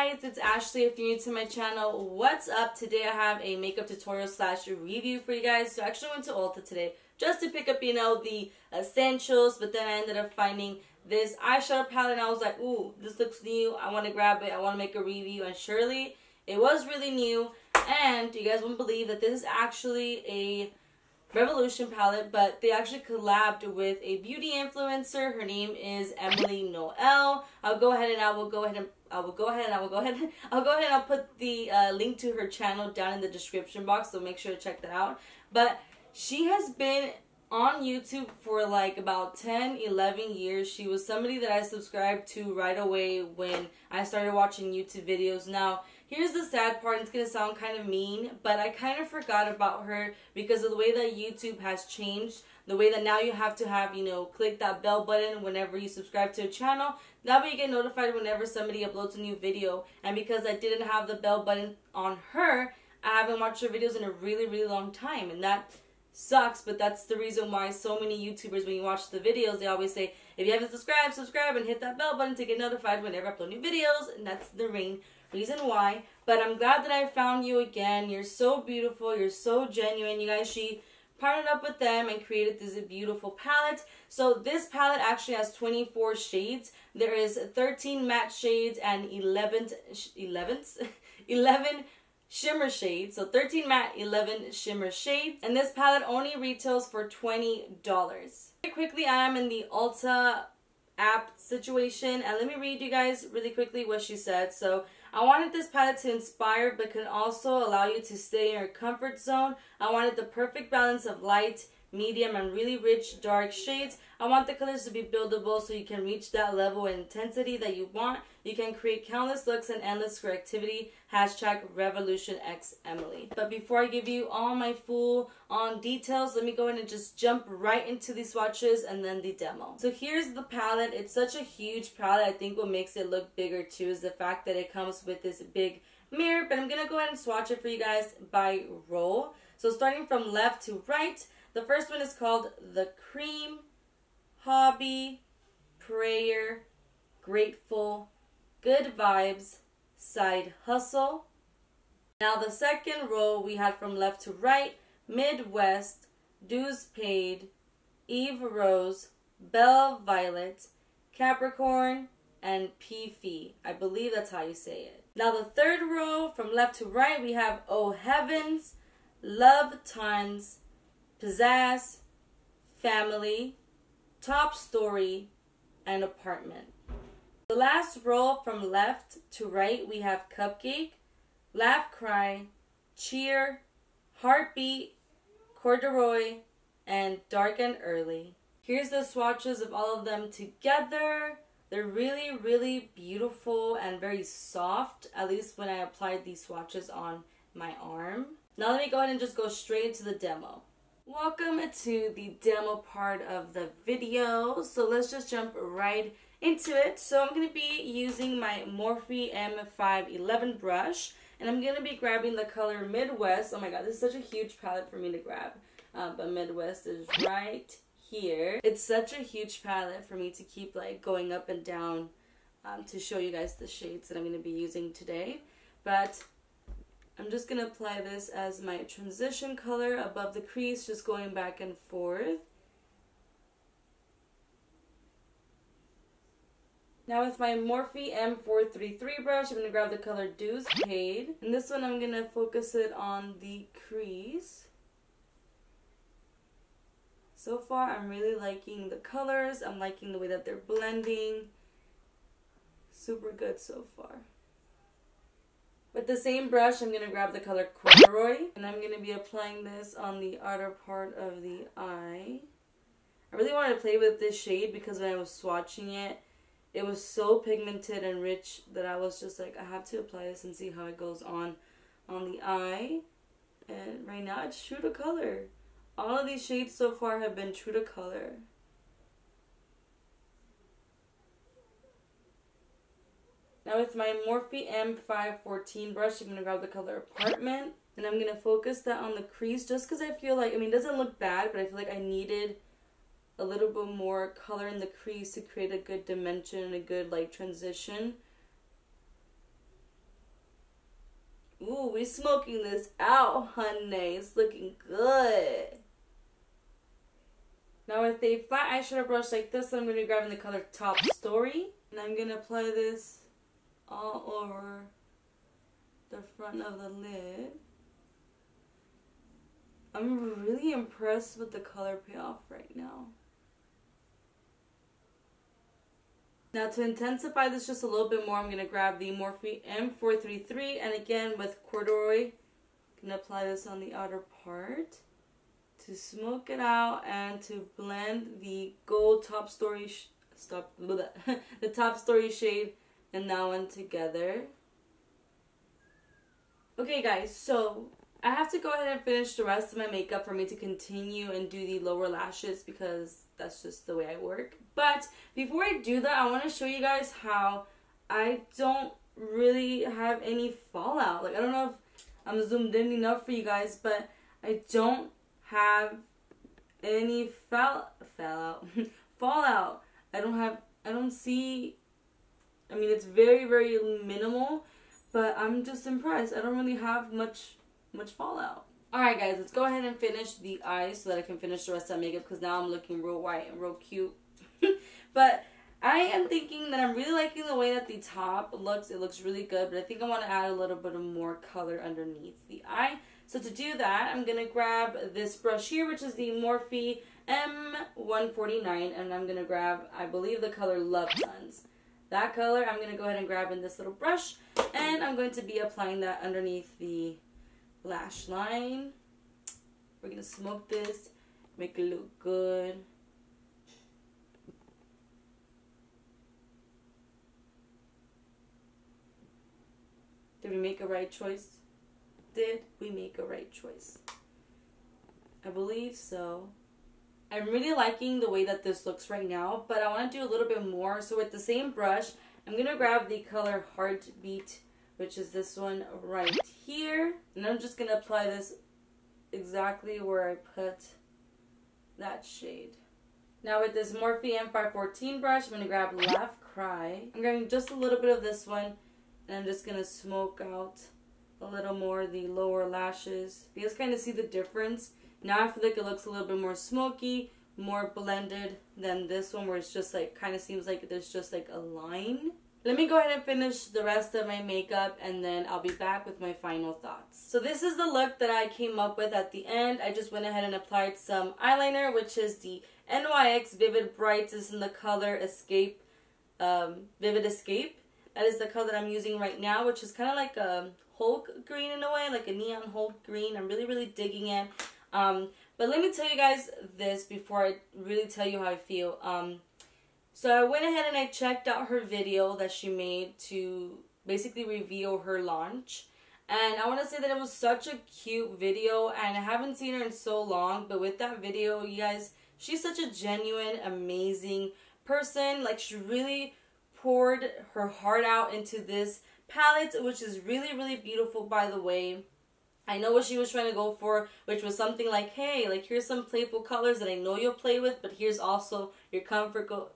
guys, it's Ashley. If you're new to my channel, what's up? Today I have a makeup tutorial / review for you guys. So I actually went to Ulta today just to pick up, you know, the essentials, but then I ended up finding this eyeshadow palette and I was like, ooh, this looks new. I want to grab it. I want to make a review, and surely it was really new. And you guys wouldn't believe that this is actually a Revolution palette, but they actually collabed with a beauty influencer. Her name is Emily Noel. I'll go ahead and I'll put the link to her channel down in the description box, so make sure to check that out. But she has been on YouTube for like about 10-11 years. She was somebody that I subscribed to right away when I started watching YouTube videos. Now, here's the sad part, it's going to sound kind of mean, but I kind of forgot about her because of the way that YouTube has changed. The way that now you have to have, you know, click that bell button whenever you subscribe to a channel. That way you get notified whenever somebody uploads a new video. And because I didn't have the bell button on her, I haven't watched her videos in a really, really long time. And that sucks, but that's the reason why so many YouTubers, when you watch the videos, they always say, if you haven't subscribed, subscribe and hit that bell button to get notified whenever I upload new videos. And that's the reason why. But I'm glad that I found you again. You're so beautiful. You're so genuine. You guys, she partnered up with them and created this beautiful palette. So this palette actually has 24 shades. There is 13 matte shades and 11 shimmer shades. So 13 matte, 11 shimmer shades. And this palette only retails for $20. Very quickly, I am in the Ulta app situation, and let me read you guys really quickly what she said. So, I wanted this palette to inspire but can also allow you to stay in your comfort zone. I wanted the perfect balance of light, medium, and really rich dark shades. I want the colors to be buildable so you can reach that level of intensity that you want. You can create countless looks and endless creativity. #RevolutionXEmily. But before I give you all my full on details, let me go ahead and just jump right into the swatches and then the demo. So here's the palette. It's such a huge palette. I think what makes it look bigger too is the fact that it comes with this big mirror. But I'm going to go ahead and swatch it for you guys by roll. So starting from left to right, the first one is called The Cream, Hobby, Prayer, Grateful, Good Vibes, Side Hustle. Now the second row we had from left to right, Midwest, Dues Paid, Eve Rose, Belle Violet, Capricorn, and Fifi. I believe that's how you say it. Now the third row from left to right we have Oh Heavens, Love Tons, Pizzazz, Family, Top Story, and Apartment. The last row from left to right we have Cupcake, Laugh Cry, Cheer, Heartbeat, Corduroy, and Dark and Early. Here's the swatches of all of them together. They're really, really beautiful and very soft, at least when I applied these swatches on my arm. Now let me go ahead and just go straight into the demo. Welcome to the demo part of the video. So let's just jump right into it. So I'm going to be using my Morphe M511 brush, and I'm going to be grabbing the color Midwest. Oh my god, this is such a huge palette for me to grab, but Midwest is right here. It's such a huge palette for me to keep like going up and down to show you guys the shades that I'm going to be using today. But I'm just going to apply this as my transition color above the crease, just going back and forth. Now with my Morphe M433 brush, I'm going to grab the color Dues Paid. And this one I'm going to focus it on the crease. So far I'm really liking the colors. I'm liking the way that they're blending. Super good so far. With the same brush, I'm going to grab the color Corduroy, and I'm going to be applying this on the outer part of the eye. I really wanted to play with this shade because when I was swatching it, it was so pigmented and rich that I was just like, I have to apply this and see how it goes on the eye. And right now, it's true to color. All of these shades so far have been true to color. Now with my Morphe M514 brush, I'm going to grab the color Apartment. And I'm going to focus that on the crease just because I feel like, I mean, it doesn't look bad, but I feel like I needed a little bit more color in the crease to create a good dimension and a good like transition. Ooh, we smoking this out, honey. It's looking good. Now with a flat eyeshadow brush like this, I'm going to be grabbing the color Top Story. And I'm going to apply this all over the front of the lid. I'm really impressed with the color payoff right now. Now to intensify this just a little bit more, I'm going to grab the Morphe M433, and again with corduroy, I'm going to apply this on the outer part to smoke it out and to blend the gold Top Story the Top Story shade and that one together. Okay guys, so I have to go ahead and finish the rest of my makeup for me to continue and do the lower lashes because that's just the way I work. But before I do that, I want to show you guys how I don't really have any fallout. Like, I don't know if I'm zoomed in enough for you guys, but I don't have any fallout. Fallout. I don't see, I mean, it's very, very minimal, but I'm just impressed. I don't really have much fallout. Alright guys, let's go ahead and finish the eyes so that I can finish the rest of the makeup because now I'm looking real white and real cute. But I am thinking that I'm really liking the way that the top looks. It looks really good, but I think I want to add a little bit of more color underneath the eye. So to do that, I'm going to grab this brush here, which is the Morphe M149, and I'm going to grab, I believe, the color Love Tons. That color I'm going to go ahead and grab in this little brush, and I'm going to be applying that underneath the lash line. We're going to smoke this, make it look good. Did we make a right choice? Did we make a right choice? I believe so. I'm really liking the way that this looks right now, but I want to do a little bit more. So with the same brush, I'm going to grab the color Heartbeat, which is this one right here. And I'm just going to apply this exactly where I put that shade. Now with this Morphe M514 brush, I'm going to grab Laugh Cry. I'm grabbing just a little bit of this one, and I'm just going to smoke out a little more the lower lashes. You guys kind of see the difference. Now I feel like it looks a little bit more smoky, more blended than this one where it's just like, kind of seems like there's just like a line. Let me go ahead and finish the rest of my makeup and then I'll be back with my final thoughts. So this is the look that I came up with at the end. I just went ahead and applied some eyeliner, which is the NYX Vivid Brights. This is in the color Escape, Vivid Escape. That is the color that I'm using right now, which is kind of like a Hulk green in a way, like a neon Hulk green. I'm really, really digging it. But let me tell you guys this before I really tell you how I feel. So I went ahead and I checked out her video that she made to basically reveal her launch. And I want to say that it was such a cute video, and I haven't seen her in so long, but with that video, you guys, she's such a genuine, amazing person. Like, she really poured her heart out into this palette, which is really, really beautiful, by the way. I know what she was trying to go for, which was something like, hey, like, here's some playful colors that I know you'll play with, but here's also your comfortable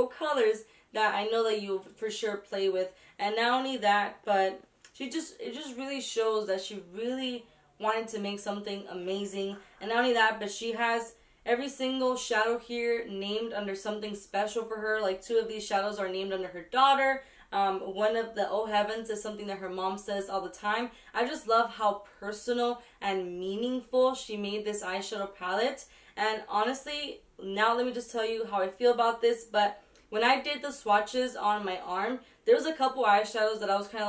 colors that I know that you'll for sure play with. And not only that, but it just really shows that she really wanted to make something amazing. And not only that, but she has every single shadow here named under something special for her. Like, 2 of these shadows are named under her daughter. One of the Oh Heavens is something that her mom says all the time. I just love how personal and meaningful she made this eyeshadow palette. And honestly, now let me just tell you how I feel about this. But when I did the swatches on my arm, there was a couple eyeshadows that I was kind of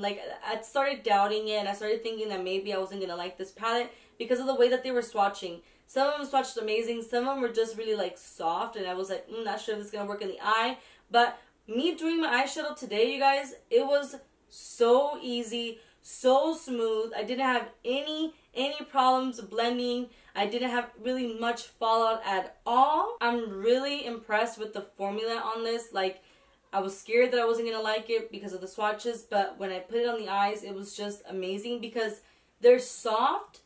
like, I started doubting it. And I started thinking that maybe I wasn't going to like this palette because of the way that they were swatching. Some of them swatched amazing. Some of them were just really like soft. And I was like, not sure if this is going to work in the eye. But me doing my eyeshadow today, you guys, it was so easy, so smooth. I didn't have any problems blending. I didn't have really much fallout at all. I'm really impressed with the formula on this. Like, I was scared that I wasn't going to like it because of the swatches, but when I put it on the eyes, it was just amazing because they're soft,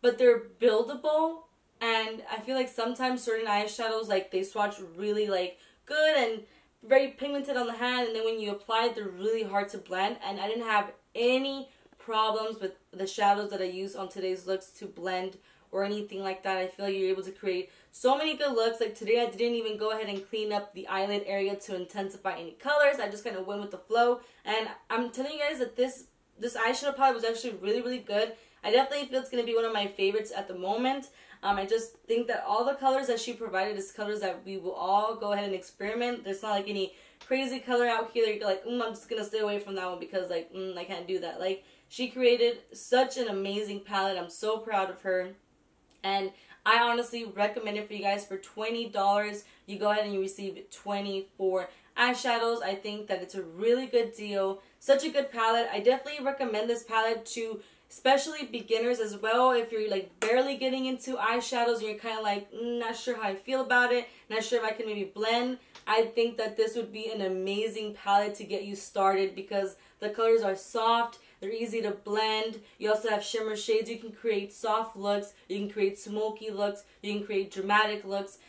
but they're buildable. And I feel like sometimes certain eyeshadows, like, they swatch really, like, good and very pigmented on the hand, and then when you apply it, they're really hard to blend. And I didn't have any problems with the shadows that I used on today's looks to blend or anything like that. I feel like you're able to create so many good looks. Like today I didn't even go ahead and clean up the eyelid area to intensify any colors. I just kind of went with the flow. And I'm telling you guys that this eyeshadow palette was actually really, really good. I definitely feel it's going to be one of my favorites at the moment. I just think that all the colors that she provided is colors that we will all go ahead and experiment. There's not like any crazy color out here that you're like, I'm just going to stay away from that one because like, I can't do that. Like, she created such an amazing palette. I'm so proud of her. And I honestly recommend it for you guys. For $20, you go ahead and you receive 24 eyeshadows. I think that it's a really good deal. Such a good palette. I definitely recommend this palette to especially beginners as well. If you're like barely getting into eyeshadows and you're kind of like, not sure how I feel about it, not sure if I can maybe blend, I think that this would be an amazing palette to get you started because the colors are soft. They're easy to blend. You also have shimmer shades. You can create soft looks. You can create smoky looks. You can create dramatic looks.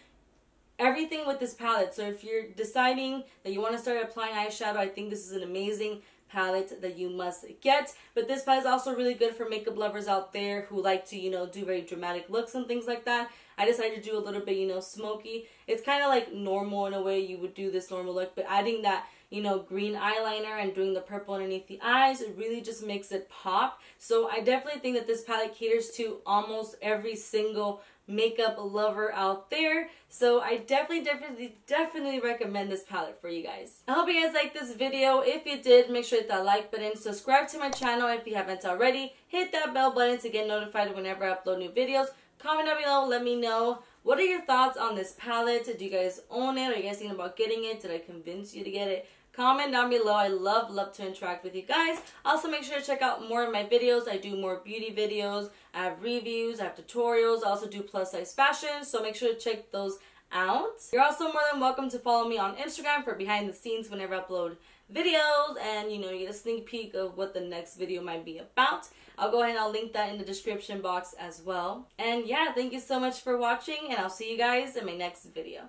Everything with this palette. So if you're deciding that you want to start applying eyeshadow, I think this is an amazing palette that you must get. But this palette is also really good for makeup lovers out there who like to, do very dramatic looks and things like that. I decided to do a little bit, smoky. It's kind of like normal in a way you would do this normal look, but adding that green eyeliner and doing the purple underneath the eyes, it really just makes it pop. So I definitely think that this palette caters to almost every single makeup lover out there. So I definitely recommend this palette for you guys. I hope you guys liked this video. If you did, make sure to hit that like button, subscribe to my channel if you haven't already, hit that bell button to get notified whenever I upload new videos. Comment down below, let me know, what are your thoughts on this palette? Do you guys own it? Are you guys thinking about getting it? Did I convince you to get it? Comment down below. I love to interact with you guys. Also, make sure to check out more of my videos. I do more beauty videos. I have reviews. I have tutorials. I also do plus size fashion. So make sure to check those out. You're also more than welcome to follow me on Instagram for behind the scenes whenever I upload videos. And, you get a sneak peek of what the next video might be about. I'll go ahead and I'll link that in the description box as well. And yeah, thank you so much for watching. And I'll see you guys in my next video.